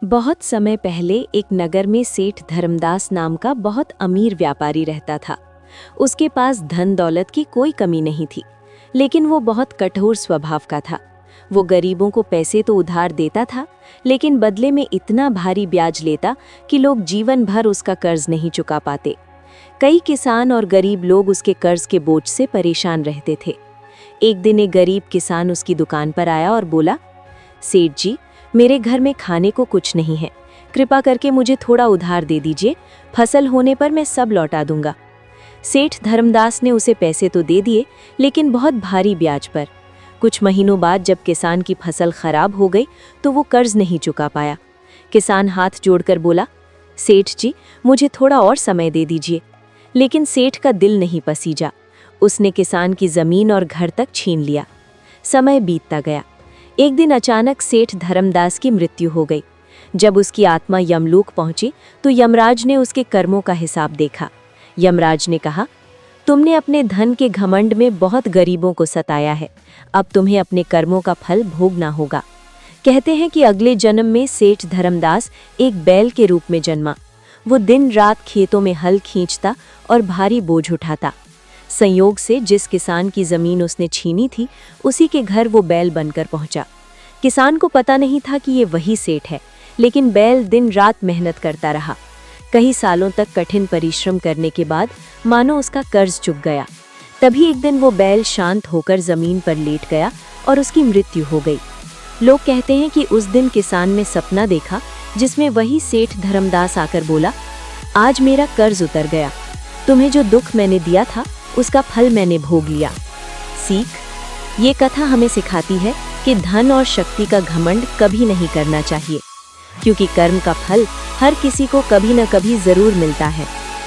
बहुत समय पहले एक नगर में सेठ धर्मदास नाम का बहुत अमीर व्यापारी रहता था। उसके पास धन दौलत की कोई कमी नहीं थी, लेकिन वो बहुत कठोर स्वभाव का था। वो गरीबों को पैसे तो उधार देता था, लेकिन बदले में इतना भारी ब्याज लेता कि लोग जीवन भर उसका कर्ज नहीं चुका पाते। कई किसान और गरीब लोग उसके कर्ज के बोझ से परेशान रहते थे। एक दिन एक गरीब किसान उसकी दुकान पर आया और बोला, सेठ जी, मेरे घर में खाने को कुछ नहीं है, कृपा करके मुझे थोड़ा उधार दे दीजिए, फसल होने पर मैं सब लौटा दूंगा। सेठ धर्मदास ने उसे पैसे तो दे दिए, लेकिन बहुत भारी ब्याज पर। कुछ महीनों बाद जब किसान की फसल खराब हो गई तो वो कर्ज नहीं चुका पाया। किसान हाथ जोड़कर बोला, सेठ जी, मुझे थोड़ा और समय दे दीजिए। लेकिन सेठ का दिल नहीं पसीजा। उसने किसान की जमीन और घर तक छीन लिया। समय बीतता गया। एक दिन अचानक सेठ धर्मदास की मृत्यु हो गई। जब उसकी आत्मा यमलोक पहुंची तो यमराज ने उसके कर्मों का हिसाब देखा। यमराज ने कहा, तुमने अपने धन के घमंड में बहुत गरीबों को सताया है, अब तुम्हें अपने कर्मों का फल भोगना होगा। कहते हैं कि अगले जन्म में सेठ धर्मदास एक बैल के रूप में जन्मा। वो दिन रात खेतों में हल खींचता और भारी बोझ उठाता। संयोग से जिस किसान की जमीन उसने छीनी थी, उसी के घर वो बैल बनकर पहुंचा। किसान को पता नहीं था कि ये वही सेठ है, लेकिन बैल दिन रात मेहनत करता रहा। कई सालों तक कठिन परिश्रम करने के बाद मानो उसका कर्ज चुक गया। तभी एक दिन वो बैल शांत होकर जमीन पर लेट गया और उसकी मृत्यु हो गई। लोग कहते हैं कि उस दिन किसान ने सपना देखा जिसमें वही सेठ धर्मदास आकर बोला, आज मेरा कर्ज उतर गया, तुम्हें जो दुख मैंने दिया था उसका फल मैंने भोग लिया। सीख, ये कथा हमें सिखाती है कि धन और शक्ति का घमंड कभी नहीं करना चाहिए, क्योंकि कर्म का फल हर किसी को कभी न कभी जरूर मिलता है।